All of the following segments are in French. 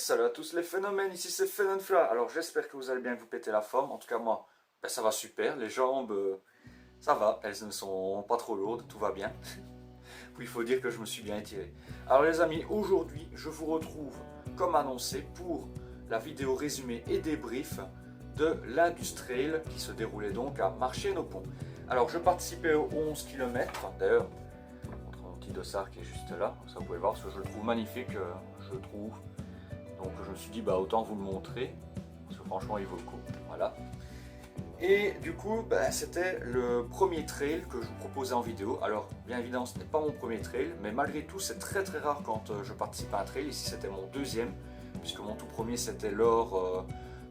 Salut à tous les phénomènes, ici c'est Phénomène. Alors j'espère que vous allez bien, que vous pétez la forme. En tout cas moi, ça va super. Les jambes, ça va, elles ne sont pas trop lourdes, tout va bien. Oui, il faut dire que je me suis bien étiré. Alors les amis, aujourd'hui je vous retrouve comme annoncé pour la vidéo résumé et débrief de l'Industrail qui se déroulait donc à Marché-nos-Ponts. Alors je participais aux 11 km, d'ailleurs, contre mon petit dossard qui est juste là, ça vous pouvez voir parce que je le trouve magnifique, je le trouve. Donc je me suis dit autant vous le montrer, parce que franchement il vaut le coup, voilà. Et du coup c'était le premier trail que je vous proposais en vidéo. Alors bien évidemment ce n'est pas mon premier trail, mais malgré tout c'est très rare quand je participe à un trail. Ici c'était mon deuxième, puisque mon tout premier c'était lors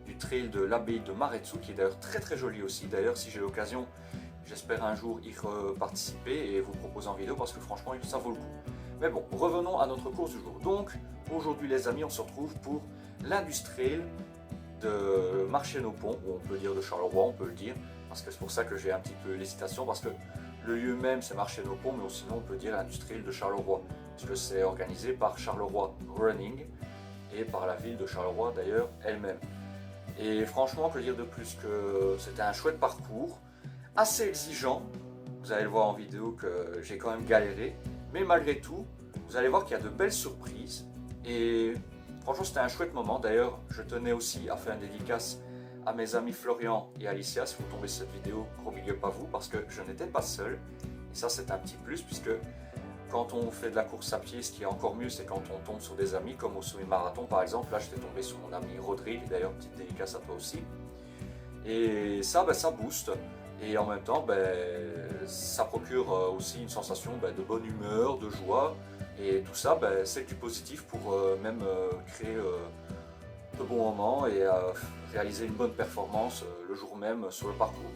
du trail de l'abbaye de Maretsu, qui est d'ailleurs très joli aussi. D'ailleurs si j'ai l'occasion, j'espère un jour y participer et vous proposer en vidéo, parce que franchement ça vaut le coup. Mais bon, revenons à notre course du jour. Donc, aujourd'hui les amis, on se retrouve pour l'Industrail de Marché-nos-Ponts, ou on peut dire de Charleroi, on peut le dire, parce que c'est pour ça que j'ai un petit peu l'hésitation, parce que le lieu même c'est Marché-nos-Ponts, mais sinon on peut dire l'Industrail de Charleroi, parce que c'est organisé par Charleroi Running, et par la ville de Charleroi d'ailleurs elle-même. Et franchement, que dire de plus que c'était un chouette parcours, assez exigeant, vous allez le voir en vidéo que j'ai quand même galéré, mais malgré tout, vous allez voir qu'il y a de belles surprises et franchement c'était un chouette moment. D'ailleurs, je tenais aussi à faire une dédicace à mes amis Florian et Alicia. Si vous tombez sur cette vidéo, gros big up à vous, parce que je n'étais pas seul. Et ça c'est un petit plus, puisque quand on fait de la course à pied, ce qui est encore mieux, c'est quand on tombe sur des amis, comme au semi-marathon par exemple. Là j'étais tombé sur mon ami Rodrigue, d'ailleurs petite dédicace à toi aussi. Et ça, ça booste. Et en même temps, ça procure aussi une sensation de bonne humeur, de joie. Et tout ça, c'est du positif pour même créer de bons moments et réaliser une bonne performance le jour même sur le parcours.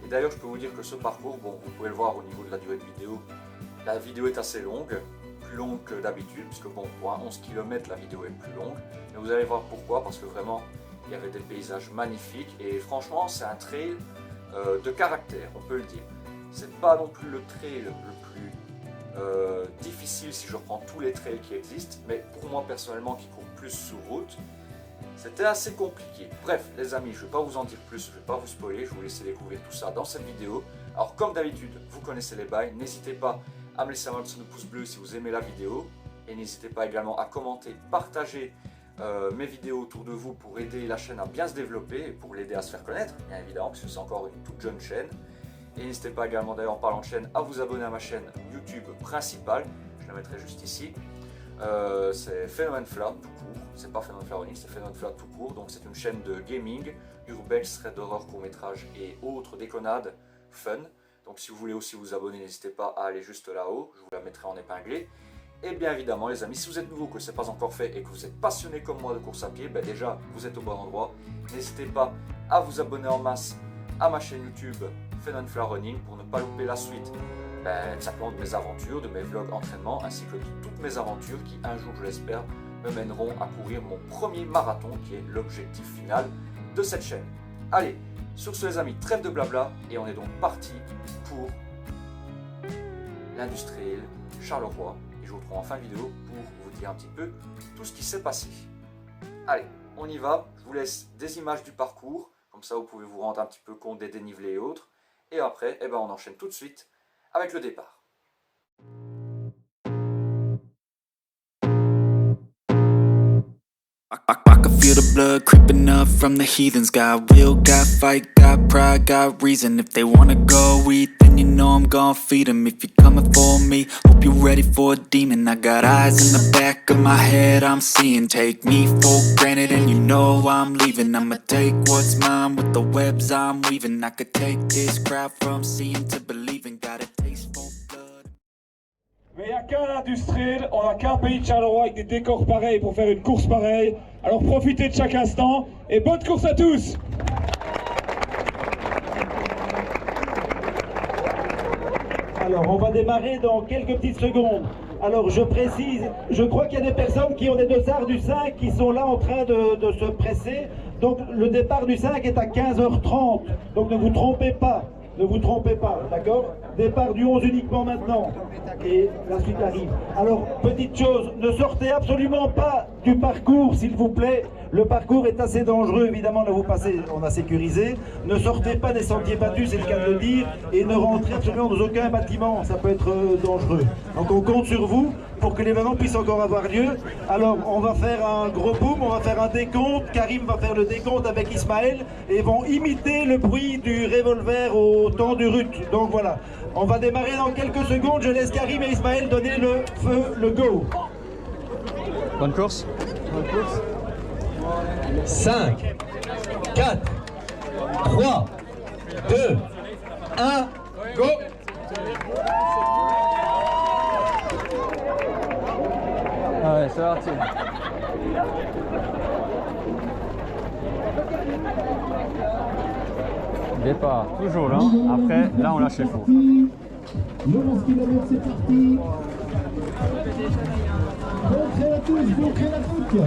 Et d'ailleurs, je peux vous dire que ce parcours, bon, vous pouvez le voir au niveau de la durée de vidéo, la vidéo est assez longue, plus longue que d'habitude, puisque bon, pour un 11 km, la vidéo est plus longue. Mais vous allez voir pourquoi, parce que vraiment, il y avait des paysages magnifiques. Et franchement, c'est un trail de caractère, on peut le dire. C'est pas non plus le trail le plus difficile si je reprends tous les trails qui existent, mais pour moi personnellement qui cours plus sur route, c'était assez compliqué. Bref les amis, je ne vais pas vous en dire plus, je ne vais pas vous spoiler, je vais vous laisser découvrir tout ça dans cette vidéo. Alors comme d'habitude, vous connaissez les bails, n'hésitez pas à me laisser un petit pouce bleu si vous aimez la vidéo, et n'hésitez pas également à commenter, partager mes vidéos autour de vous pour aider la chaîne à bien se développer et pour l'aider à se faire connaître, bien évidemment, parce que c'est encore une toute jeune chaîne. Et n'hésitez pas également, d'ailleurs en parlant de chaîne, à vous abonner à ma chaîne YouTube principale, je la mettrai juste ici. C'est Phénomène Flat tout court, c'est pas Phénomène Flat Running, c'est Phénomène Flat tout court. Donc c'est une chaîne de gaming, urbex, thread d'horreur, court-métrage et autres déconnades fun. Donc si vous voulez aussi vous abonner, n'hésitez pas à aller juste là-haut, je vous la mettrai en épinglé. Et bien évidemment les amis, si vous êtes nouveau, que ce n'est pas encore fait et que vous êtes passionné comme moi de course à pied, déjà vous êtes au bon endroit. N'hésitez pas à vous abonner en masse à ma chaîne YouTube Phénomène Flat Running pour ne pas louper la suite simplement de mes aventures, de mes vlogs entraînement, ainsi que de toutes mes aventures qui un jour je l'espère me mèneront à courir mon premier marathon qui est l'objectif final de cette chaîne. Allez, sur ce les amis, trêve de blabla et on est donc parti pour l'Industrail Charleroi. Et je vous retrouve en fin de vidéo pour vous dire un petit peu tout ce qui s'est passé. Allez, on y va, je vous laisse des images du parcours, comme ça vous pouvez vous rendre un petit peu compte des dénivelés et autres. Et après, on enchaîne tout de suite avec le départ. I can feel the blood creeping up from the heathens. Got will, got fight, got pride, got reason. If they wanna go eat, then you know I'm gon' feed them. If you're coming for me, hope you're ready for a demon. I got eyes in the back of my head, I'm seeing. Take me for granted and you know I'm leaving. I'ma take what's mine with the webs I'm weaving. I could take this crowd from seeing to believing. Got a taste for blood. Mais il n'y a qu'un Industrail, on n'a qu'un pays de Charleroi avec des décors pareils pour faire une course pareille. Alors profitez de chaque instant et bonne course à tous! Alors on va démarrer dans quelques petites secondes. Alors je précise, je crois qu'il y a des personnes qui ont des dossards du 5 qui sont là en train de se presser. Donc le départ du 5 est à 15h30, donc ne vous trompez pas. Ne vous trompez pas, d'accord? Départ du 11 uniquement maintenant. Et la suite arrive. Alors, petite chose, ne sortez absolument pas du parcours, s'il vous plaît. Le parcours est assez dangereux, évidemment, là vous passez, on a sécurisé. Ne sortez pas des sentiers battus, c'est le cas de le dire, et ne rentrez absolument dans aucun bâtiment, ça peut être dangereux. Donc on compte sur vous pour que l'événement puisse encore avoir lieu. Alors on va faire un gros boom, on va faire un décompte, Karim va faire le décompte avec Ismaël, et vont imiter le bruit du revolver au temps du rut. Donc voilà, on va démarrer dans quelques secondes, je laisse Karim et Ismaël donner le feu, le go. Bonne course. Bonne course. 5, 4, 3, 2, 1, go! Ouais, c'est parti. Départ, toujours là. Après, là, on lâche les fours. Laurence kilomètres, c'est parti. Montrez la touche, montrez la boucle.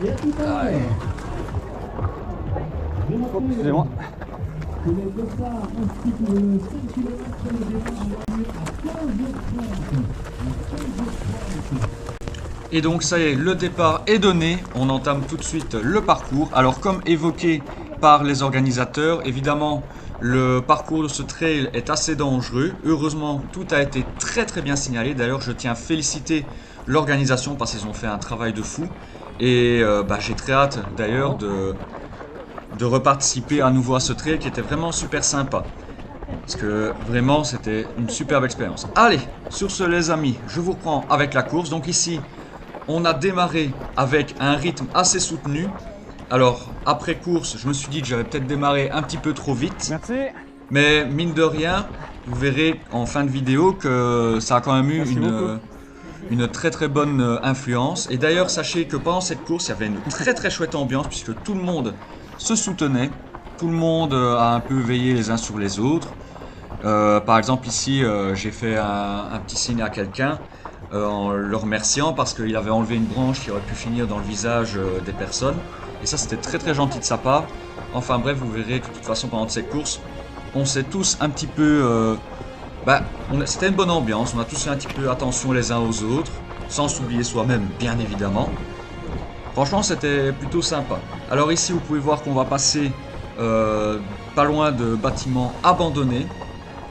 Et à tout à l'heure. Excusez-moi. Le départ ainsi que le 5 km, le départ a lieu à 15h30. Et donc ça y est, le départ est donné, on entame tout de suite le parcours. Alors comme évoqué par les organisateurs, évidemment le parcours de ce trail est assez dangereux. Heureusement tout a été très bien signalé, d'ailleurs je tiens à féliciter l'organisation parce qu'ils ont fait un travail de fou. Et j'ai très hâte d'ailleurs de reparticiper à nouveau à ce trail qui était vraiment super sympa. Parce que vraiment c'était une superbe expérience. Allez, sur ce les amis, je vous reprends avec la course. Donc ici, on a démarré avec un rythme assez soutenu. Alors, après course, je me suis dit que j'avais peut-être démarré un petit peu trop vite. Merci. Mais mine de rien, vous verrez en fin de vidéo que ça a quand même eu une très bonne influence. Et d'ailleurs, sachez que pendant cette course, il y avait une très chouette ambiance puisque tout le monde se soutenait. Tout le monde a un peu veillé les uns sur les autres. Par exemple, ici, j'ai fait un petit signe à quelqu'un. En le remerciant parce qu'il avait enlevé une branche qui aurait pu finir dans le visage des personnes. Et ça, c'était très gentil de sa part. Enfin bref, vous verrez que de toute façon, pendant cette course, on s'est tous un petit peu... c'était une bonne ambiance, on a tous fait un petit peu attention les uns aux autres, sans s'oublier soi-même, bien évidemment. Franchement, c'était plutôt sympa. Alors ici, vous pouvez voir qu'on va passer pas loin de bâtiments abandonnés.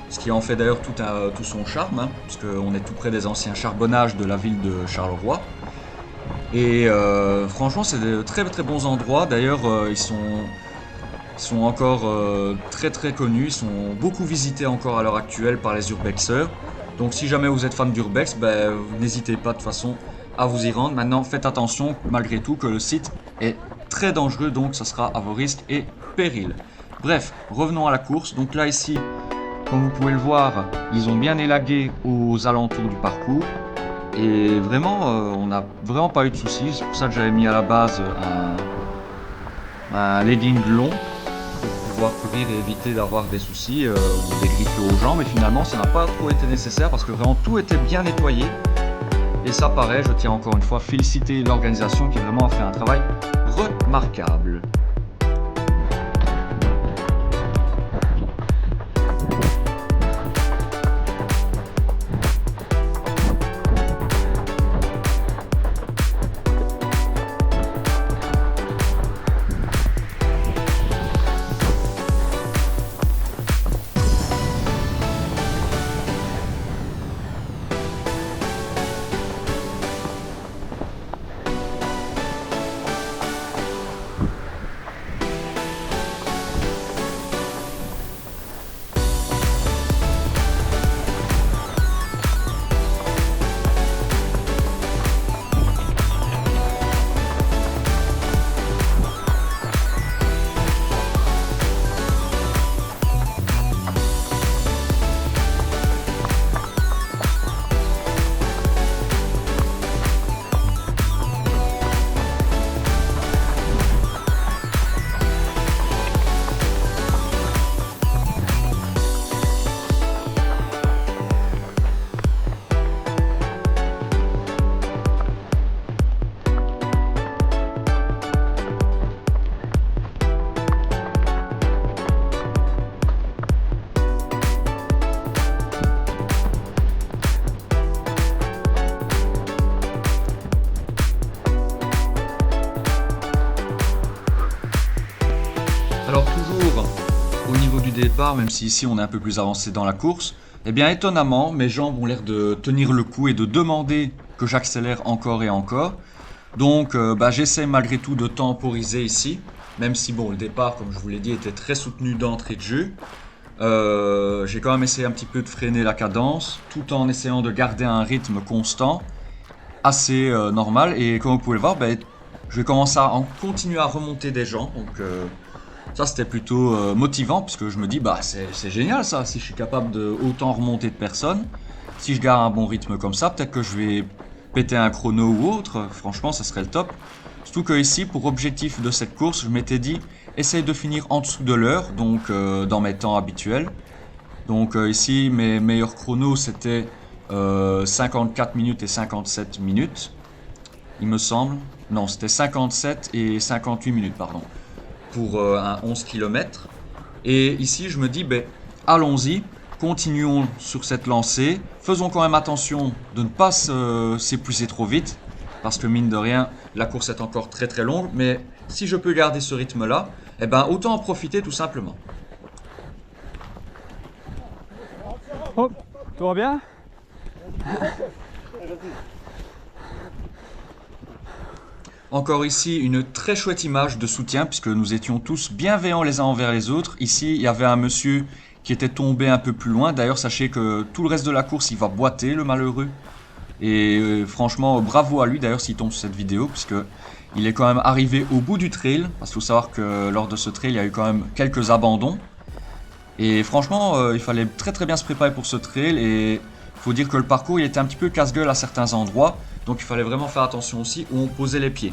Ce qui en fait d'ailleurs tout son charme, hein, parce qu'on est tout près des anciens charbonnages de la ville de Charleroi. Et franchement, c'est de très bons endroits. D'ailleurs, ils sont encore très connus. Ils sont beaucoup visités encore à l'heure actuelle par les urbexeurs. Donc si jamais vous êtes fan d'urbex, n'hésitez pas de toute façon à vous y rendre. Maintenant, faites attention malgré tout que le site est très dangereux, donc ça sera à vos risques et périls. Bref, revenons à la course. Donc là, ici... Comme vous pouvez le voir, ils ont bien élagué aux alentours du parcours. Et vraiment, on n'a vraiment pas eu de soucis. C'est pour ça que j'avais mis à la base un legging long pour pouvoir courir et éviter d'avoir des soucis ou des griffures aux jambes. Mais finalement, ça n'a pas trop été nécessaire parce que vraiment tout était bien nettoyé. Et ça, pareil, je tiens encore une fois à féliciter l'organisation qui vraiment a fait un travail remarquable. départ, même si ici on est un peu plus avancé dans la course, eh bien étonnamment, mes jambes ont l'air de tenir le coup et de demander que j'accélère encore et encore. Donc j'essaie malgré tout de temporiser ici, même si bon, le départ, comme je vous l'ai dit, était très soutenu d'entrée de jeu. J'ai quand même essayé un petit peu de freiner la cadence, tout en essayant de garder un rythme constant, assez normal. Et comme vous pouvez le voir, je vais commencer à continuer à remonter des gens. Donc ça c'était plutôt motivant, puisque je me dis c'est génial ça, si je suis capable de autant remonter de personnes. Si je garde un bon rythme comme ça, peut-être que je vais péter un chrono ou autre, franchement ça serait le top. Surtout que ici, pour objectif de cette course, je m'étais dit essaye de finir en dessous de l'heure, donc dans mes temps habituels. Donc ici mes meilleurs chronos c'était 54 minutes et 57 minutes, il me semble. Non, c'était 57 et 58 minutes, pardon, pour un 11 km. Et ici, je me dis, allons-y, continuons sur cette lancée. Faisons quand même attention de ne pas s'épuiser trop vite, parce que mine de rien, la course est encore très très longue. Mais si je peux garder ce rythme-là, autant en profiter tout simplement. Hop, tout va bien? Encore ici, une très chouette image de soutien, puisque nous étions tous bienveillants les uns envers les autres. Ici, il y avait un monsieur qui était tombé un peu plus loin. D'ailleurs, sachez que tout le reste de la course, il va boiter, le malheureux. Et franchement, bravo à lui, d'ailleurs, s'il tombe sur cette vidéo, puisque il est quand même arrivé au bout du trail. Parce qu'il faut savoir que lors de ce trail, il y a eu quand même quelques abandons. Et franchement, il fallait très très bien se préparer pour ce trail. Et il faut dire que le parcours, il était un petit peu casse-gueule à certains endroits. Donc il fallait vraiment faire attention aussi où on posait les pieds.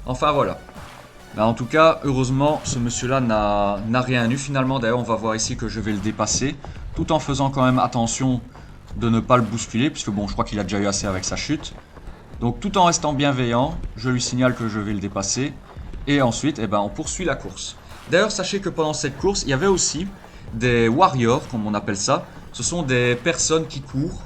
Enfin voilà. En tout cas, heureusement, ce monsieur-là n'a rien eu finalement. D'ailleurs, on va voir ici que je vais le dépasser. Tout en faisant quand même attention de ne pas le bousculer. Puisque bon, je crois qu'il a déjà eu assez avec sa chute. Donc tout en restant bienveillant, je lui signale que je vais le dépasser. Et ensuite, on poursuit la course. D'ailleurs, sachez que pendant cette course, il y avait aussi des warriors, comme on appelle ça. Ce sont des personnes qui courent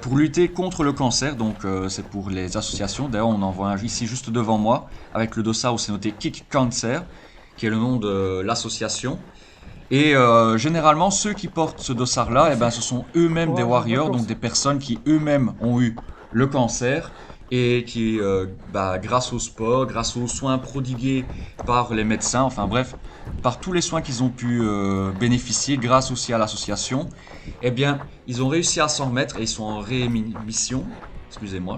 pour lutter contre le cancer, donc c'est pour les associations. D'ailleurs, on en voit un ici juste devant moi, avec le dossard où c'est noté Kick Cancer, qui est le nom de l'association. Et généralement, ceux qui portent ce dossard-là, ce sont eux-mêmes des warriors, donc des personnes qui eux-mêmes ont eu le cancer et qui, grâce au sport, grâce aux soins prodigués par les médecins, enfin bref, par tous les soins qu'ils ont pu bénéficier grâce aussi à l'association, ils ont réussi à s'en remettre et ils sont en réémission. Excusez-moi,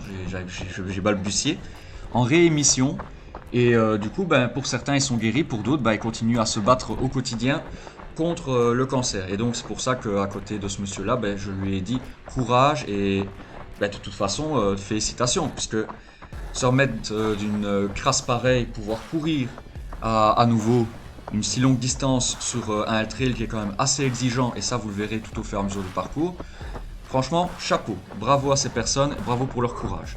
j'ai balbutié. En réémission. Et du coup, pour certains, ils sont guéris. Pour d'autres, ils continuent à se battre au quotidien contre le cancer. Et donc, c'est pour ça qu'à côté de ce monsieur-là, je lui ai dit courage et de toute façon, félicitations. Puisque se remettre d'une crasse pareille, pouvoir courir à nouveau une si longue distance sur un trail qui est quand même assez exigeant, et ça vous le verrez tout au fur et à mesure du parcours. Franchement, chapeau, bravo à ces personnes, bravo pour leur courage.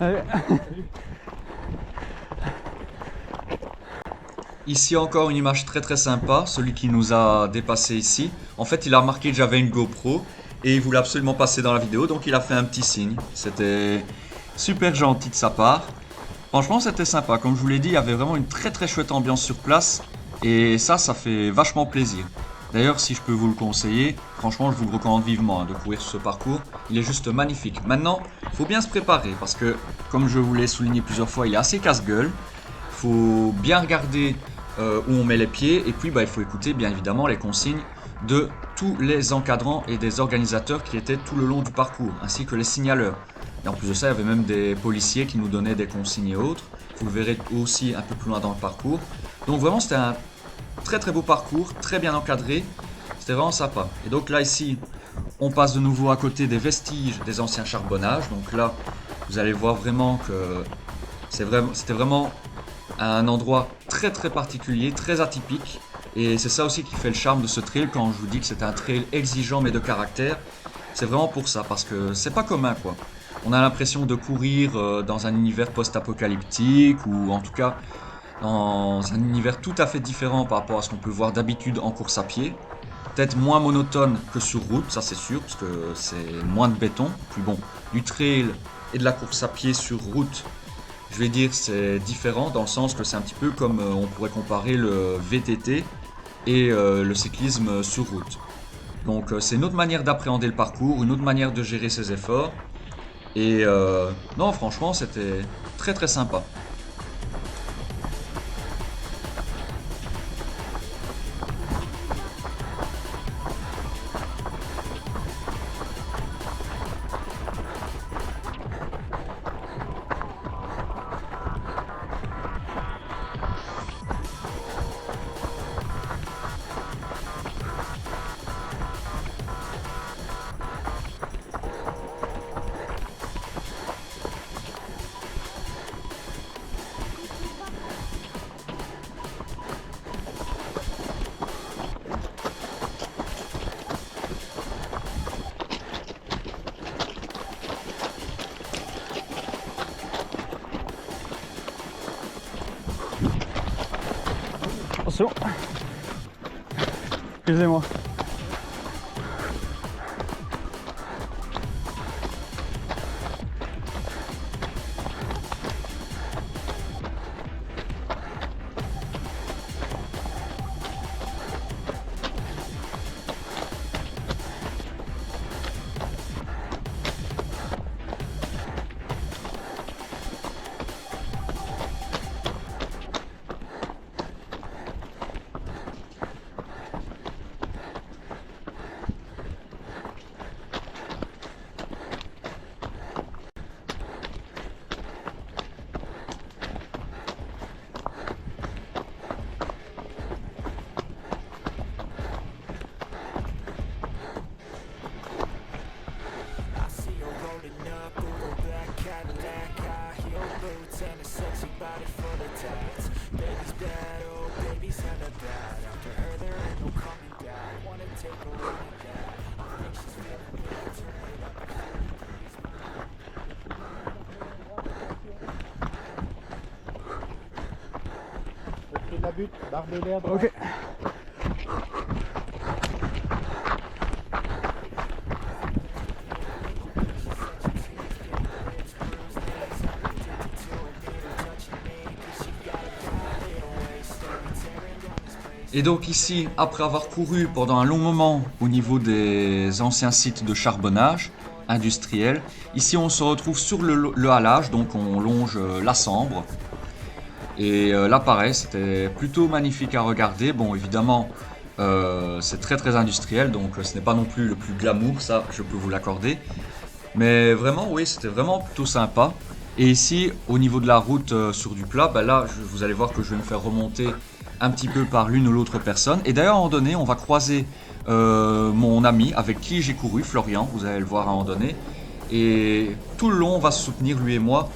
Allez. Ici encore une image très très sympa, celui qui nous a dépassé ici. En fait, il a remarqué que j'avais une GoPro et il voulait absolument passer dans la vidéo, donc il a fait un petit signe. C'était super gentil de sa part. Franchement, c'était sympa. Comme je vous l'ai dit, il y avait vraiment une très très chouette ambiance sur place et ça fait vachement plaisir. D'ailleurs, si je peux vous le conseiller, franchement, je vous le recommande vivement de courir sur ce parcours. Il est juste magnifique. Maintenant, il faut bien se préparer parce que, comme je vous l'ai souligné plusieurs fois, il est assez casse-gueule. Il faut bien regarder où on met les pieds et puis il faut écouter bien évidemment les consignes de tous les encadrants et des organisateurs qui étaient tout le long du parcours, ainsi que les signaleurs. Et en plus de ça, il y avait même des policiers qui nous donnaient des consignes et autres. Vous le verrez aussi un peu plus loin dans le parcours. Donc vraiment, c'était un très très beau parcours, très bien encadré, c'était vraiment sympa. Et donc là ici, on passe de nouveau à côté des vestiges des anciens charbonnages. Donc là, vous allez voir vraiment que c'était vraiment un endroit très très particulier, très atypique. Et c'est ça aussi qui fait le charme de ce trail. Quand je vous dis que c'est un trail exigeant mais de caractère, c'est vraiment pour ça, parce que c'est pas commun quoi. On a l'impression de courir dans un univers post-apocalyptique ou en tout cas dans un univers tout à fait différent par rapport à ce qu'on peut voir d'habitude en course à pied. Peut-être moins monotone que sur route, ça c'est sûr, parce que c'est moins de béton. Puis bon, du trail et de la course à pied sur route, je vais dire c'est différent dans le sens que c'est un petit peu comme on pourrait comparer le VTT et le cyclisme sur route. Donc c'est une autre manière d'appréhender le parcours, une autre manière de gérer ses efforts. Et non, franchement, c'était très très sympa. Attention. Excusez-moi. Ok. Et donc ici, après avoir couru pendant un long moment au niveau des anciens sites de charbonnage industriel, ici on se retrouve sur le halage, donc on longe la Sambre. Et là pareil, c'était plutôt magnifique à regarder. Bon évidemment, c'est très très industriel, donc ce n'est pas non plus le plus glamour, ça je peux vous l'accorder. Mais vraiment, oui, c'était vraiment plutôt sympa. Et ici, au niveau de la route sur du plat, bah là, vous allez voir que je vais me faire remonter un petit peu par l'une ou l'autre personne. Et d'ailleurs, à un moment donné, on va croiser mon ami avec qui j'ai couru, Florian, vous allez le voir à un moment donné. Et tout le long, on va se soutenir, lui et moi,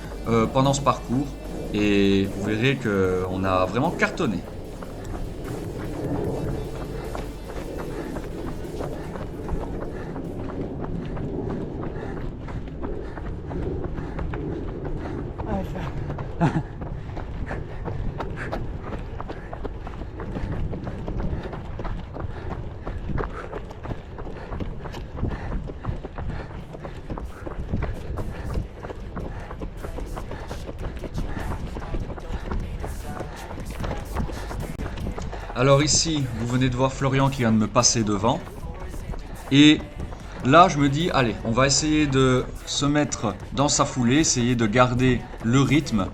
pendant ce parcours. Et vous verrez qu'on a vraiment cartonné. Alors ici, vous venez de voir Florian qui vient de me passer devant. Et là, je me dis, allez, on va essayer de se mettre dans sa foulée, essayer de garder le rythme.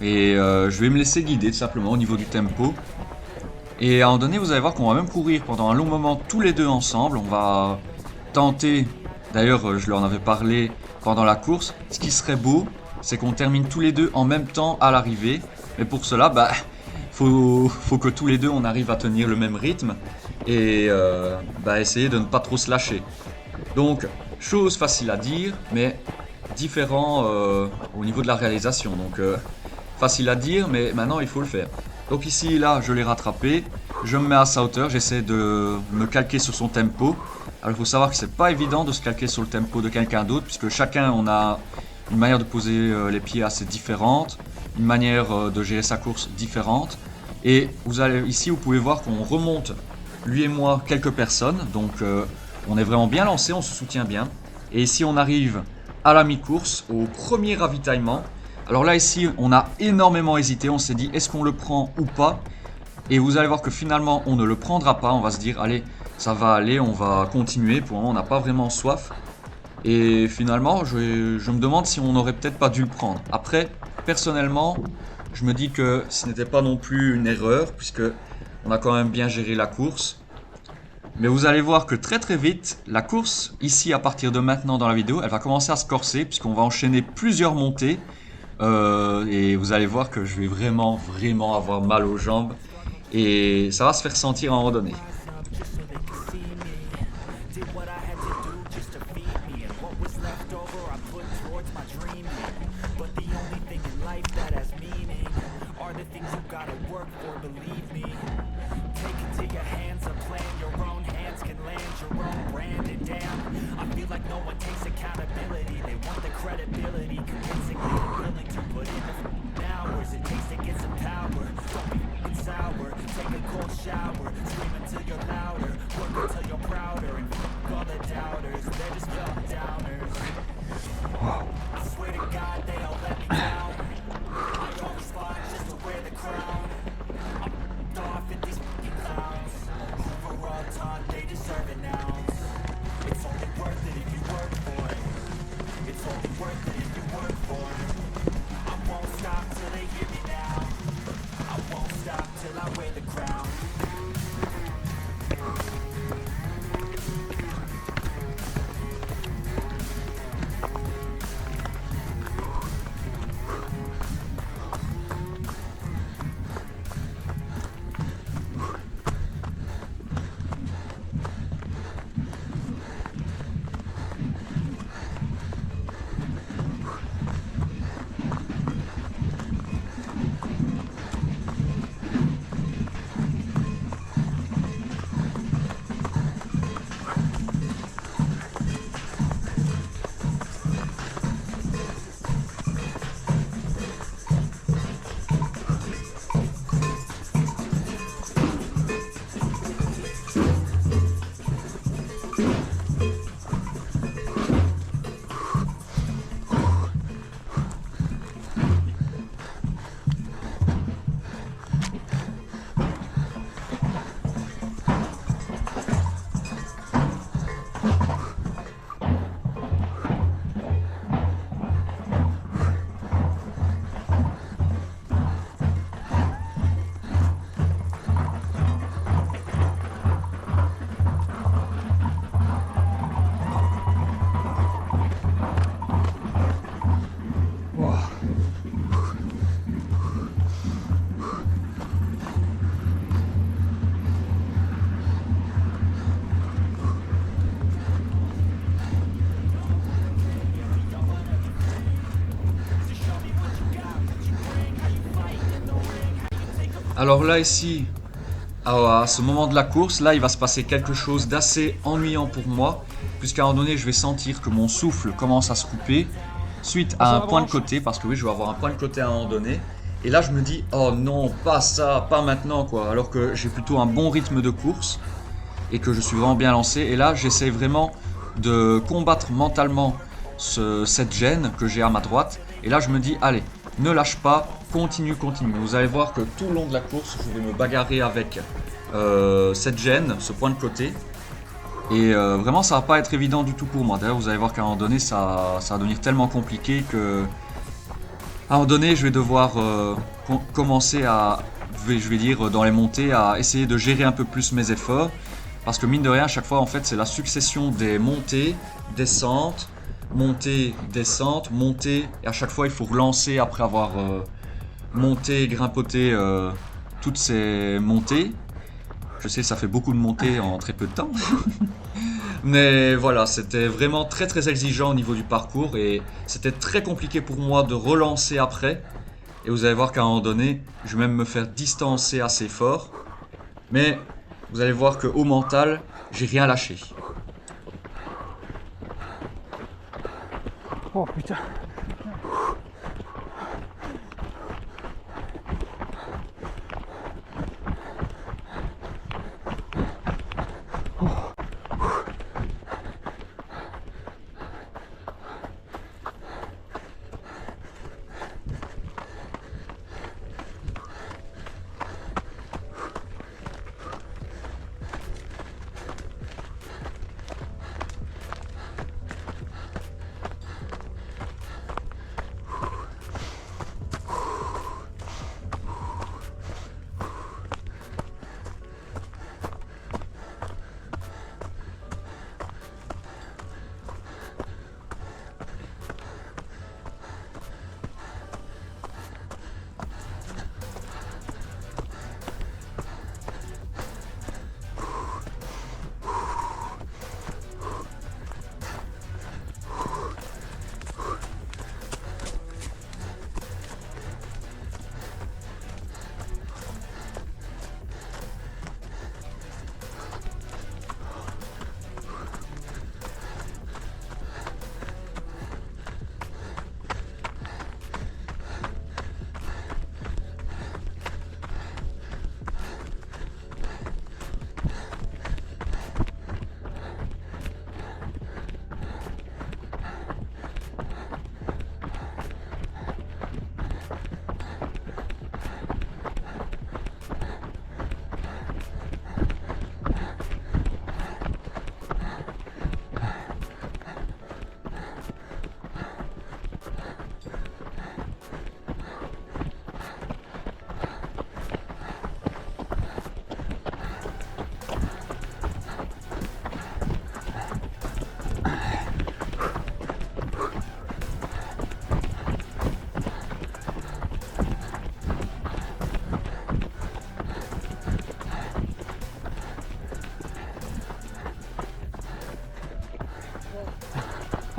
Et je vais me laisser guider tout simplement au niveau du tempo. Et à un moment donné, vous allez voir qu'on va même courir pendant un long moment tous les deux ensemble. On va tenter, d'ailleurs je leur en avais parlé pendant la course, ce qui serait beau, c'est qu'on termine tous les deux en même temps à l'arrivée. Mais pour cela, faut que tous les deux on arrive à tenir le même rythme et essayer de ne pas trop se lâcher. Donc, chose facile à dire, mais différent au niveau de la réalisation. Donc, facile à dire, mais maintenant il faut le faire. Donc ici, là, je l'ai rattrapé, je me mets à sa hauteur, j'essaie de me calquer sur son tempo. Alors il faut savoir que c'est pas évident de se calquer sur le tempo de quelqu'un d'autre, puisque chacun on a une manière de poser les pieds assez différente, une manière de gérer sa course différente. Et ici vous pouvez voir qu'on remonte, lui et moi, quelques personnes, donc on est vraiment bien lancé, on se soutient bien. Et ici on arrive à la mi-course, au premier ravitaillement. Alors là ici on a énormément hésité, on s'est dit est-ce qu'on le prend ou pas? Et vous allez voir que finalement on ne le prendra pas, on va se dire allez ça va aller, on va continuer, pour le moment on n'a pas vraiment soif. Et finalement je me demande si on n'aurait peut-être pas dû le prendre. Après personnellement je me dis que ce n'était pas non plus une erreur, puisque on a quand même bien géré la course. Mais vous allez voir que très très vite, la course ici à partir de maintenant dans la vidéo, elle va commencer à se corser, puisqu'on va enchaîner plusieurs montées. Et vous allez voir que je vais vraiment avoir mal aux jambes. Et ça va se faire sentir à un moment donné. Alors là ici, à ce moment de la course, là il va se passer quelque chose d'assez ennuyant pour moi, puisqu'à un moment donné je vais sentir que mon souffle commence à se couper suite à un point de côté, parce que oui je vais avoir un point de côté à un moment donné. Et là je me dis oh non, pas ça, pas maintenant quoi, alors que j'ai plutôt un bon rythme de course et que je suis vraiment bien lancé. Et là j'essaie vraiment de combattre mentalement cette gêne que j'ai à ma droite. Et là je me dis allez, ne lâche pas, continue. Vous allez voir que tout le long de la course je vais me bagarrer avec cette gêne, ce point de côté. Et vraiment ça va pas être évident du tout pour moi. D'ailleurs vous allez voir qu'à un moment donné ça va devenir tellement compliqué que à un moment donné je vais devoir commencer à, je vais dire dans les montées, à essayer de gérer un peu plus mes efforts. Parce que mine de rien à chaque fois en fait c'est la succession des montées, descentes, montée, descente, montée, et à chaque fois il faut relancer après avoir monté, grimpoté toutes ces montées. Je sais ça fait beaucoup de montées en très peu de temps. Mais voilà, c'était vraiment très exigeant au niveau du parcours et c'était très compliqué pour moi de relancer après. Et vous allez voir qu'à un moment donné, je vais même me faire distancer assez fort. Mais vous allez voir qu'au mental, j'ai rien lâché. Oh putain.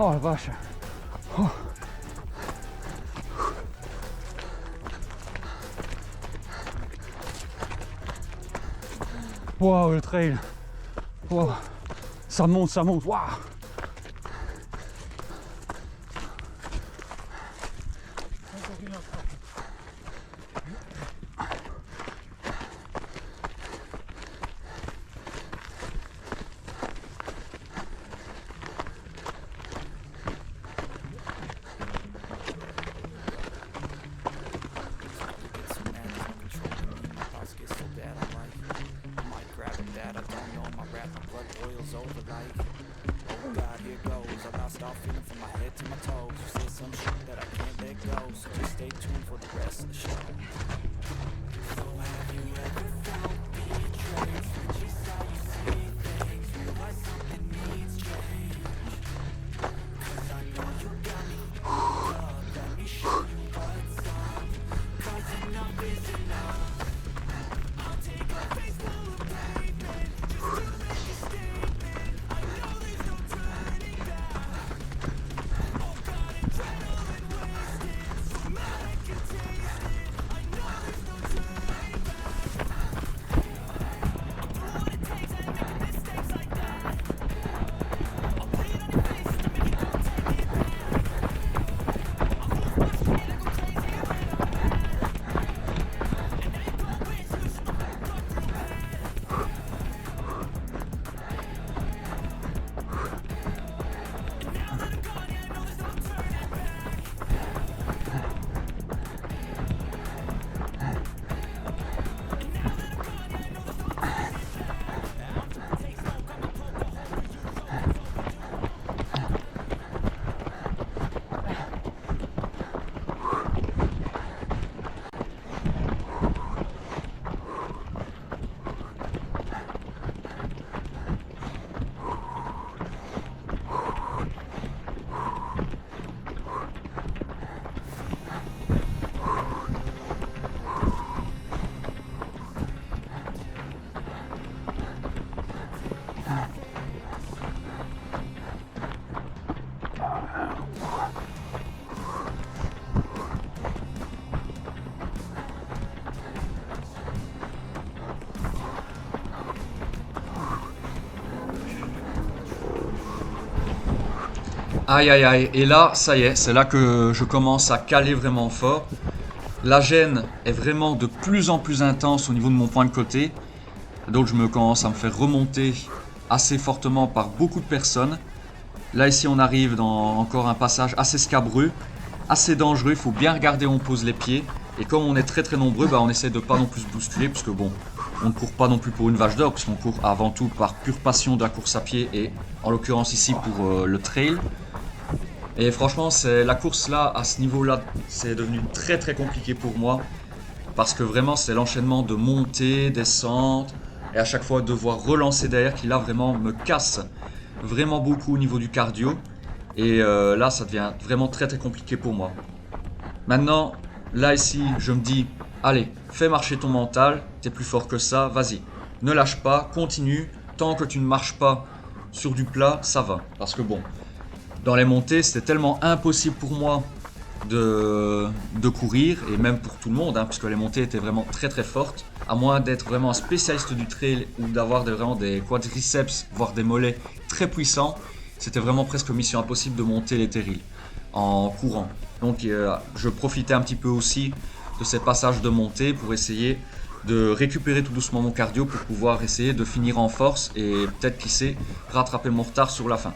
Oh la vache. Oh. Waouh, le trail. Wow. Ça monte, ça monte. Waouh. Aïe aïe aïe, et là, ça y est, c'est là que je commence à caler vraiment fort. La gêne est vraiment de plus en plus intense au niveau de mon point de côté. Donc je commence à me faire remonter assez fortement par beaucoup de personnes. Là ici on arrive dans encore un passage assez scabreux, assez dangereux, il faut bien regarder où on pose les pieds. Et comme on est très nombreux, bah, on essaie de pas non plus se bousculer, puisque bon, on ne court pas non plus pour une vache d'or, puisqu'on court avant tout par pure passion de la course à pied et en l'occurrence ici pour le trail. Et franchement, la course là, à ce niveau-là, c'est devenu très compliqué pour moi. Parce que vraiment, c'est l'enchaînement de montées, descentes, et à chaque fois devoir relancer derrière qui là vraiment me casse vraiment beaucoup au niveau du cardio. Et là, ça devient vraiment très compliqué pour moi. Maintenant, là ici, je me dis, allez, fais marcher ton mental, t'es plus fort que ça, vas-y. Ne lâche pas, continue, tant que tu ne marches pas sur du plat, ça va. Parce que bon, dans les montées, c'était tellement impossible pour moi de courir, et même pour tout le monde, hein, puisque les montées étaient vraiment très fortes. À moins d'être vraiment un spécialiste du trail ou d'avoir vraiment des quadriceps, voire des mollets très puissants, c'était vraiment presque mission impossible de monter les terrils en courant. Donc je profitais un petit peu aussi de ces passages de montée pour essayer de récupérer tout doucement mon cardio pour pouvoir essayer de finir en force et peut-être, qui sait, rattraper mon retard sur la fin.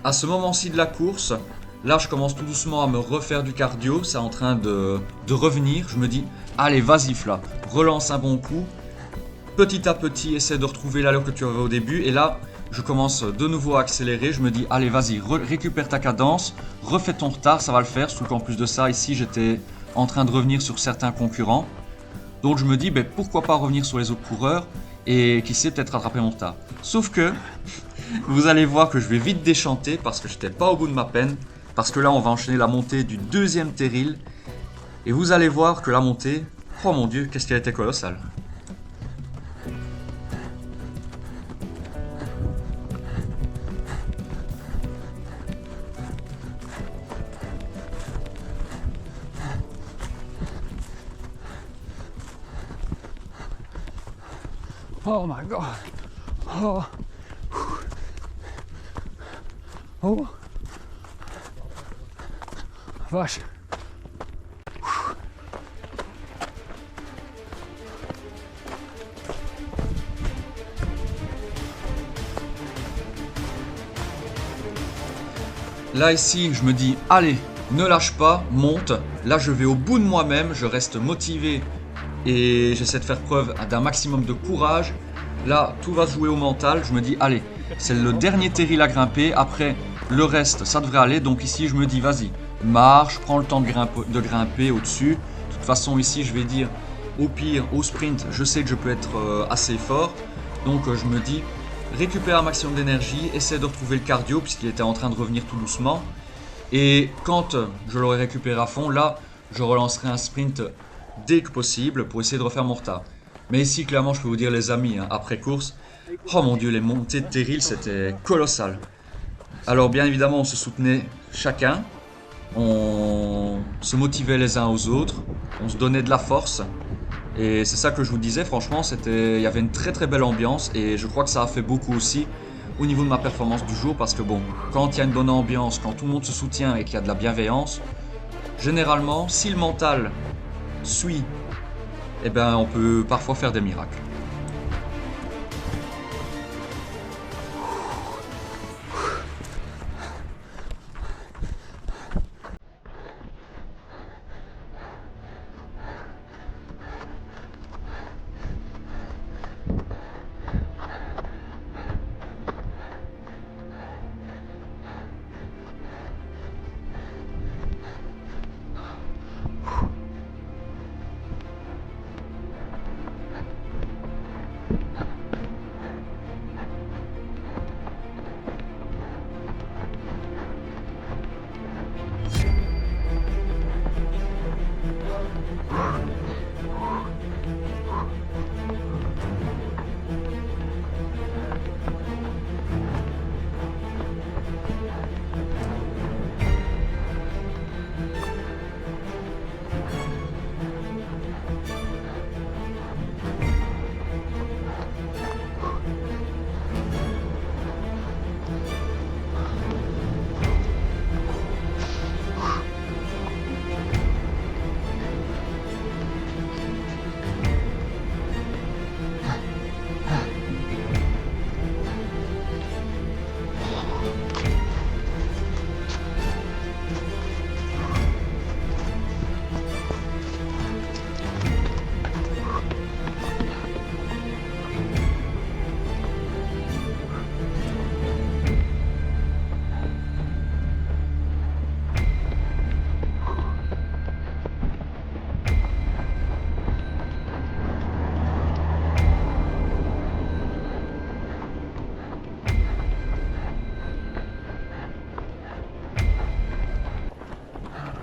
À ce moment-ci de la course, là je commence tout doucement à me refaire du cardio, c'est en train de revenir. Je me dis, allez vas-y Fla, relance un bon coup. Petit à petit, essaie de retrouver l'allure que tu avais au début. Et là, je commence de nouveau à accélérer. Je me dis, allez vas-y, récupère ta cadence, refais ton retard, ça va le faire. Surtout qu'en plus de ça, ici j'étais en train de revenir sur certains concurrents. Donc je me dis, ben, pourquoi pas revenir sur les autres coureurs et qui sait peut-être rattraper mon retard. Sauf que vous allez voir que je vais vite déchanter parce que j'étais pas au bout de ma peine. Parce que là, on va enchaîner la montée du deuxième terril. Et vous allez voir que la montée, oh mon dieu, qu'est-ce qu'elle était colossale. Oh my god. Oh. Oh. Vache. là ici, je me dis, allez, ne lâche pas, monte. Là, je vais au bout de moi-même, je reste motivé et j'essaie de faire preuve d'un maximum de courage. Là, tout va se jouer au mental. Je me dis, allez, c'est le dernier terril à grimper. Après, le reste, ça devrait aller. Donc ici, je me dis, vas-y, marche, prends le temps de grimper au-dessus. De toute façon, ici, je vais dire, au pire, au sprint, je sais que je peux être assez fort. Donc, je me dis, récupère un maximum d'énergie, essaie de retrouver le cardio, puisqu'il était en train de revenir tout doucement. Et quand je l'aurai récupéré à fond, là, je relancerai un sprint dès que possible pour essayer de refaire mon retard. Mais ici, clairement, je peux vous dire, les amis, hein, après course, oh mon Dieu, les montées de terril, c'était colossal. Alors, bien évidemment, on se soutenait chacun, on se motivait les uns aux autres, on se donnait de la force. Et c'est ça que je vous disais, franchement, il y avait une très très belle ambiance et je crois que ça a fait beaucoup aussi au niveau de ma performance du jour parce que bon, quand il y a une bonne ambiance, quand tout le monde se soutient et qu'il y a de la bienveillance, généralement, si le mental suit, eh ben, on peut parfois faire des miracles.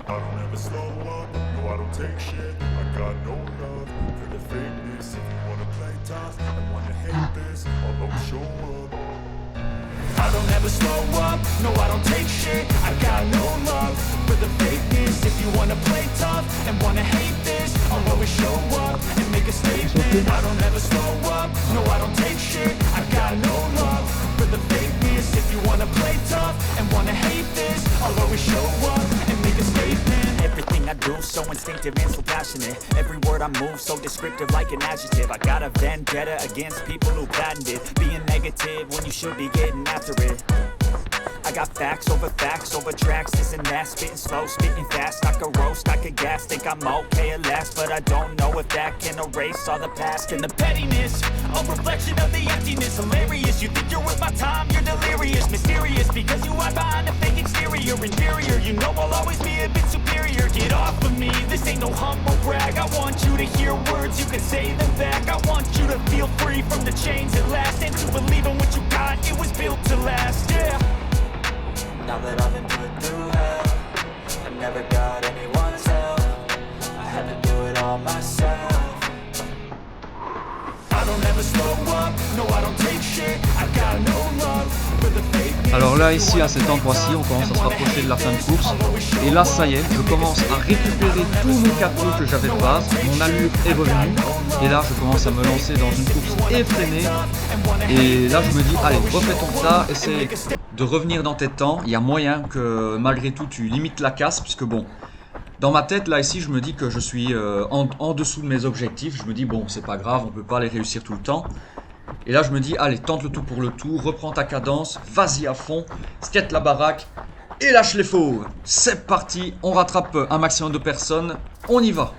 I don't ever slow up, no I don't take shit. I got no love for the fakeness. If you wanna play tough and wanna hate this, I'll always show up. I don't ever slow up, no I don't take shit. I got no love for the fakeness. If you wanna play tough and wanna hate this, I'll always show up and make a statement. I don't ever slow up, no I don't take shit. I got no love for the fakeness. If you wanna play tough and wanna hate this, I'll always show up and make a statement. Everything I do so instinctive and so passionate. Every word I move so descriptive like an adjective. I got a vendetta against people who patented being negative when you should be getting after it. I got facts over tracks, this and that. Spitting slow, spitting fast. I could roast, I could gas. Think I'm okay at last, but I don't know if that can erase all the past. And the pettiness, a reflection of the emptiness. Hilarious, you think you're worth my time, you're delirious. Mysterious, because you hide behind a fake exterior. Inferior, you know I'll always be a bit superior. Get off of me, this ain't no humble brag. I want you to hear words, you can say them back. I want you to feel free from the chains at last, and to believe in what you got, it was built to last, yeah. Now that I've been put through hell, I never got anyone's help. I had to do it all myself. I don't ever slow up, no I don't take shit. I got no love for the fakeness. Alors là, ici, à cet endroit-ci, on commence à se rapprocher de la fin de course. Et là, ça y est, je commence à récupérer tout mon capot que j'avais de base. Mon allure est revenue. Et là, je commence à me lancer dans une course effrénée. Et là, je me dis, allez, refais ton tas, essaie de revenir dans tes temps. Il y a moyen que, malgré tout, tu limites la casse. Puisque bon, dans ma tête, là, ici, je me dis que je suis en dessous de mes objectifs. Je me dis, bon, c'est pas grave, on peut pas les réussir tout le temps. Et là, je me dis, allez, tente le tout pour le tout, reprends ta cadence, vas-y à fond, skate la baraque. Et lâche les faux. C'est parti, on rattrape un maximum de personnes. On y va.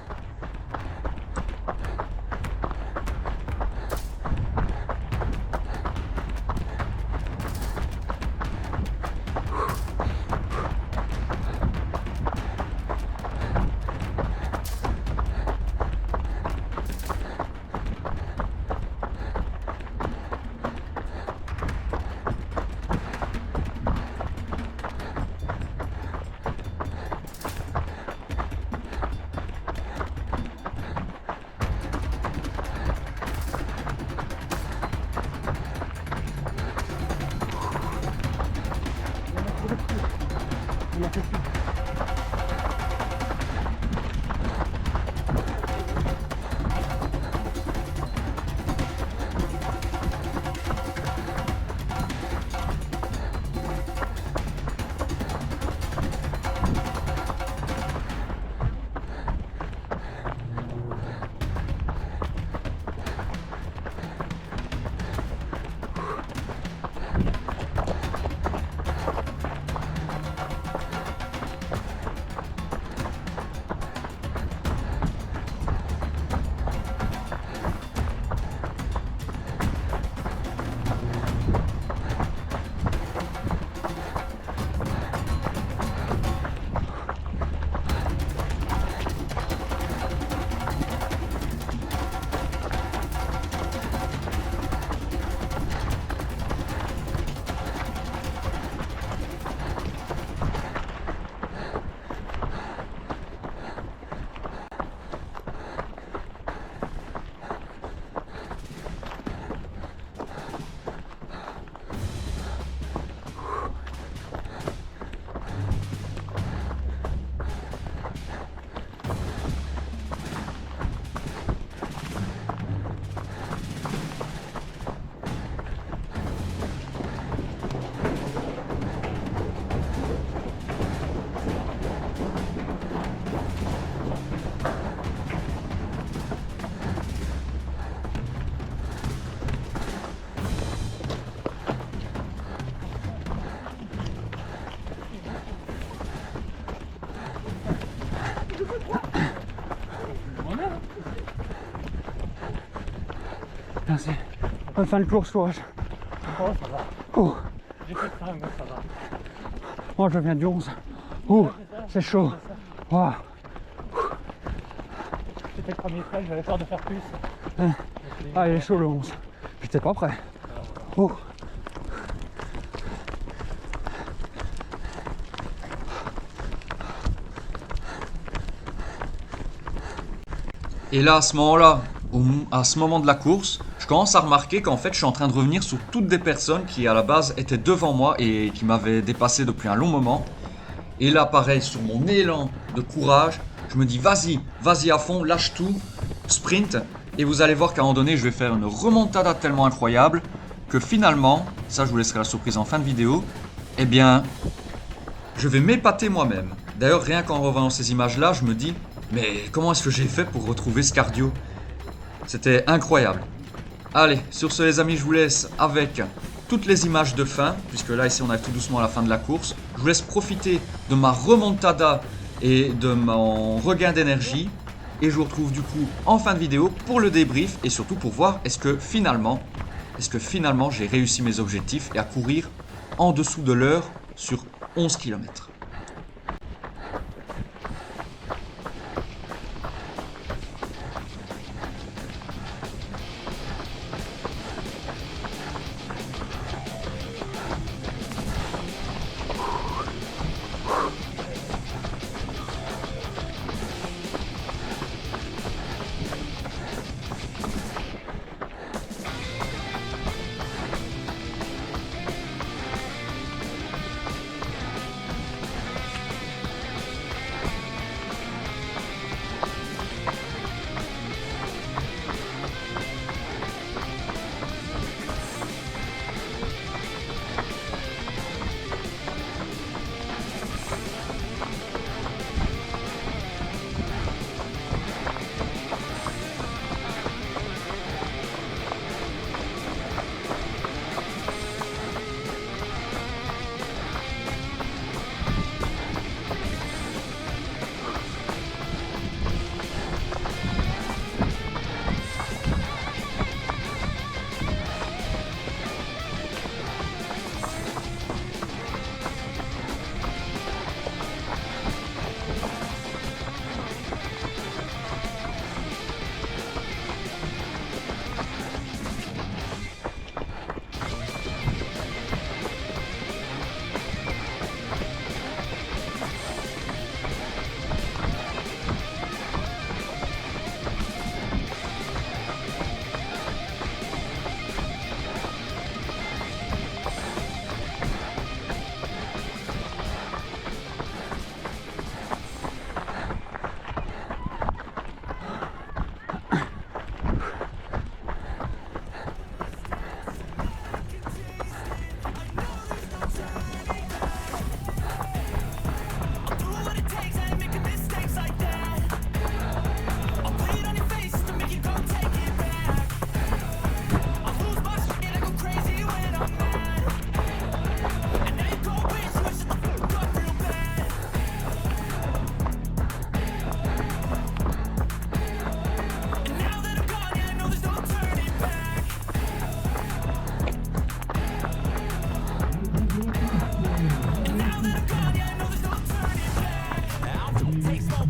Merci. Bonne fin de course, courage. Oh, ça va. Oh. J'ai fait ça, mais ça va. Moi, je viens du 11. Oh, c'est chaud. Wow. C'était le premier trait, j'avais peur de faire plus. Ah, il est chaud le 11. J'étais pas prêt. Oh. Et là, à ce moment-là, à ce moment de la course, je commence à remarquer qu'en fait, je suis en train de revenir sur toutes des personnes qui, à la base, étaient devant moi et qui m'avaient dépassé depuis un long moment. Et là, pareil, sur mon élan de courage, je me dis, vas-y, vas-y à fond, lâche tout, sprint. Et vous allez voir qu'à un moment donné, je vais faire une remontada tellement incroyable que finalement, ça, je vous laisserai la surprise en fin de vidéo, eh bien, je vais m'épater moi-même. D'ailleurs, rien qu'en revoyant ces images-là, je me dis, mais comment est-ce que j'ai fait pour retrouver ce cardio? C'était incroyable. Allez, sur ce les amis, je vous laisse avec toutes les images de fin, puisque là ici on arrive tout doucement à la fin de la course. Je vous laisse profiter de ma remontada et de mon regain d'énergie. Et je vous retrouve du coup en fin de vidéo pour le débrief et surtout pour voir est-ce que finalement j'ai réussi mes objectifs et à courir en dessous de l'heure sur 11 km.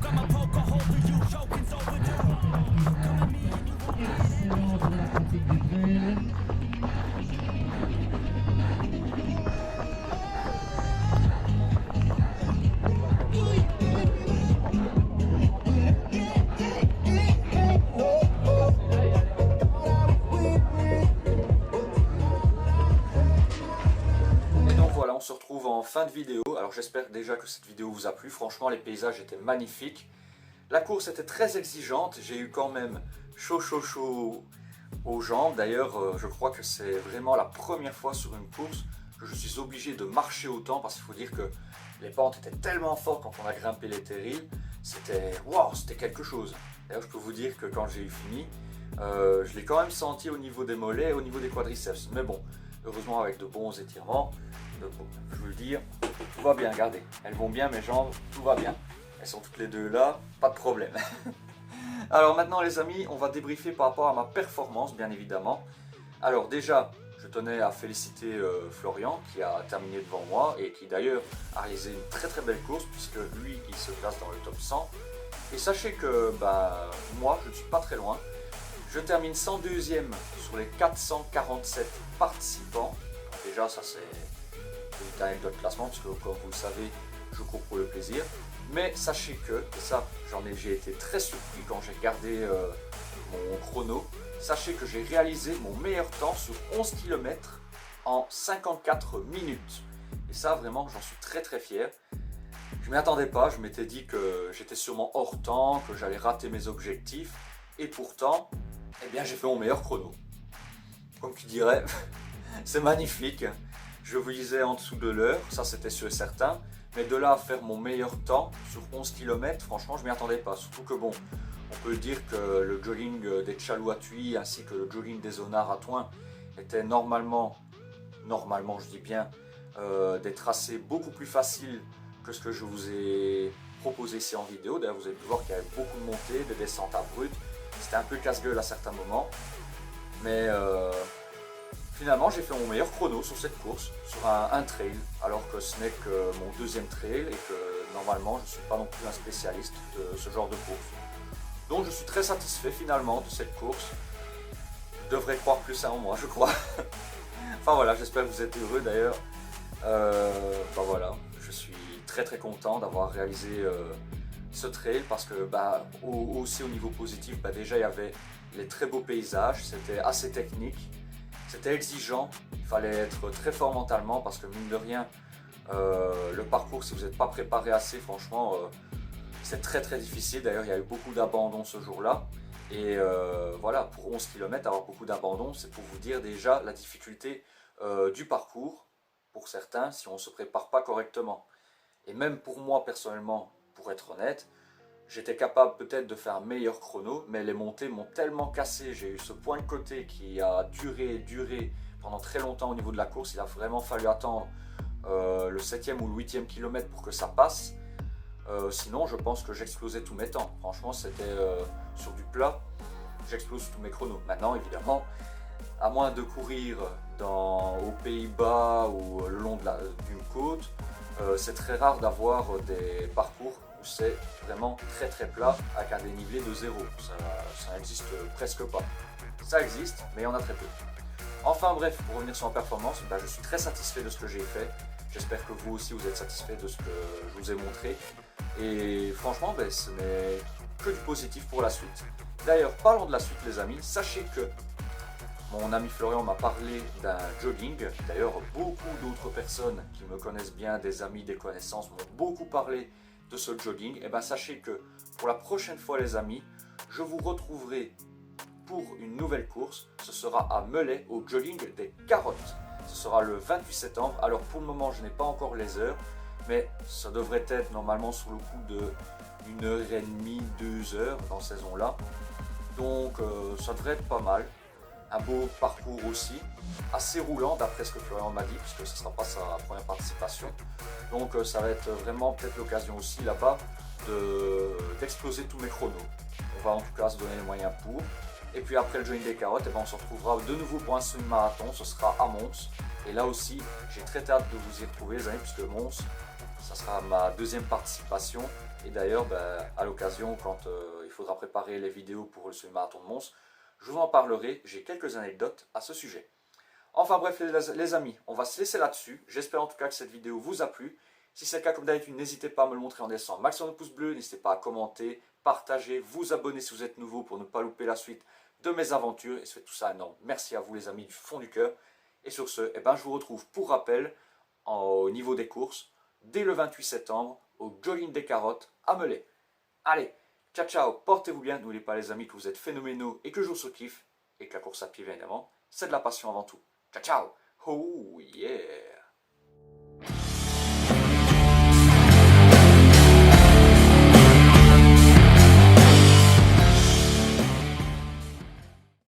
I'ma poke a hole through you, choking's overdue. Come at me and you won't Excellent pour la pratique du trail. On se retrouve en fin de vidéo. Alors j'espère déjà que cette vidéo vous a plu. Franchement, les paysages étaient magnifiques. La course était très exigeante. J'ai eu quand même chaud aux jambes. D'ailleurs, je crois que c'est vraiment la première fois sur une course que je suis obligé de marcher autant, parce qu'il faut dire que les pentes étaient tellement fortes quand on a grimpé les terrils. C'était waouh, c'était quelque chose. D'ailleurs, je peux vous dire que quand j'ai eu fini, je l'ai quand même senti au niveau des mollets et au niveau des quadriceps. Mais bon, heureusement avec de bons étirements. Je veux le dire, tout va bien, regardez, elles vont bien mes jambes, tout va bien. Elles sont toutes les deux là, pas de problème. Alors maintenant les amis, on va débriefer par rapport à ma performance bien évidemment. Alors déjà, je tenais à féliciter Florian qui a terminé devant moi et qui d'ailleurs a réalisé une très belle course puisque lui il se place dans le top 100. Et sachez que moi je ne suis pas très loin. Je termine 102e sur les 447 participants. Déjà ça c'est une anecdote de classement parce que comme vous le savez je cours pour le plaisir, mais sachez que, et ça j'ai été très surpris quand j'ai regardé mon chrono, sachez que j'ai réalisé mon meilleur temps sur 11 km en 54 minutes et ça vraiment j'en suis très fier. Je m'y attendais pas, je m'étais dit que j'étais sûrement hors temps, que j'allais rater mes objectifs et pourtant eh bien j'ai fait mon meilleur chrono. Comme tu dirais, c'est magnifique. Je vous disais en dessous de l'heure, ça c'était sûr et certain, mais de là à faire mon meilleur temps sur 11 km, franchement je m'y attendais pas. Surtout que bon, on peut dire que le jogging des Tchaloux à Thuy ainsi que le jogging des Onards à Thoin étaient normalement je dis bien, des tracés beaucoup plus faciles que ce que je vous ai proposé ici en vidéo. D'ailleurs vous avez pu voir qu'il y avait beaucoup de montées, de descentes abruptes, c'était un peu casse-gueule à certains moments, mais finalement j'ai fait mon meilleur chrono sur cette course, sur un trail, alors que ce n'est que mon deuxième trail et que normalement je ne suis pas non plus un spécialiste de ce genre de course. Donc je suis très satisfait finalement de cette course. Je devrais croire plus en moi, je crois. Enfin voilà, j'espère que vous êtes heureux d'ailleurs. Voilà, je suis très content d'avoir réalisé ce trail parce que aussi au niveau positif, déjà il y avait les très beaux paysages, c'était assez technique. C'était exigeant, il fallait être très fort mentalement parce que mine de rien, le parcours, si vous n'êtes pas préparé assez, franchement, c'est très difficile. D'ailleurs, il y a eu beaucoup d'abandons ce jour-là. Et voilà, pour 11 km, avoir beaucoup d'abandons, c'est pour vous dire déjà la difficulté du parcours, pour certains, si on ne se prépare pas correctement. Et même pour moi, personnellement, pour être honnête, j'étais capable peut-être de faire un meilleur chrono, mais les montées m'ont tellement cassé. J'ai eu ce point de côté qui a duré pendant très longtemps au niveau de la course. Il a vraiment fallu attendre le 7e ou le 8e kilomètre pour que ça passe. Sinon, je pense que j'explosais tous mes temps. Franchement, c'était sur du plat, j'explose tous mes chronos. Maintenant, évidemment, à moins de courir aux Pays-Bas ou le long d'une côte, c'est très rare d'avoir des parcours où c'est vraiment très plat avec un dénivelé de 0. Ça n'existe presque pas. Ça existe, mais il y en a très peu. Enfin bref, pour revenir sur ma performance, je suis très satisfait de ce que j'ai fait. J'espère que vous aussi vous êtes satisfait de ce que je vous ai montré. Et franchement, ce n'est que du positif pour la suite. D'ailleurs, parlons de la suite les amis. Sachez que mon ami Florian m'a parlé d'un jogging. D'ailleurs, beaucoup d'autres personnes qui me connaissent bien, des amis, des connaissances, m'ont beaucoup parlé de ce jogging. Et sachez que pour la prochaine fois les amis, je vous retrouverai pour une nouvelle course. Ce sera à Melay au jogging des Carottes. Ce sera le 28 septembre. Alors pour le moment je n'ai pas encore les heures, mais ça devrait être normalement sur le coup de 1h30, 2h dans cette saison-là. Donc ça devrait être pas mal. Un beau parcours aussi, assez roulant d'après ce que Florian m'a dit, puisque ce ne sera pas sa première participation. Donc ça va être vraiment peut-être l'occasion aussi là-bas d'exploser tous mes chronos. On va en tout cas se donner les moyens pour. Et puis après le jogging des Carottes, on se retrouvera de nouveau pour un semi-marathon, ce sera à Mons. Et là aussi, j'ai très hâte de vous y retrouver les amis, puisque Mons, ça sera ma deuxième participation. Et d'ailleurs, à l'occasion, quand il faudra préparer les vidéos pour le semi-marathon de Mons, je vous en parlerai, j'ai quelques anecdotes à ce sujet. Enfin bref les amis, on va se laisser là-dessus. J'espère en tout cas que cette vidéo vous a plu. Si c'est le cas, comme d'habitude, n'hésitez pas à me le montrer en laissant un maximum de pouces bleus. N'hésitez pas à commenter, partager, vous abonner si vous êtes nouveau pour ne pas louper la suite de mes aventures. Et c'est tout ça énorme. Merci à vous les amis du fond du cœur. Et sur ce, je vous retrouve pour rappel au niveau des courses dès le 28 septembre au Jogging des Carottes à Melay. Allez, ciao ciao, portez-vous bien. N'oubliez pas les amis que vous êtes phénoménaux et que je vous kiffe. Et que la course à pied, bien évidemment, c'est de la passion avant tout. Ciao ciao. Oh yeah.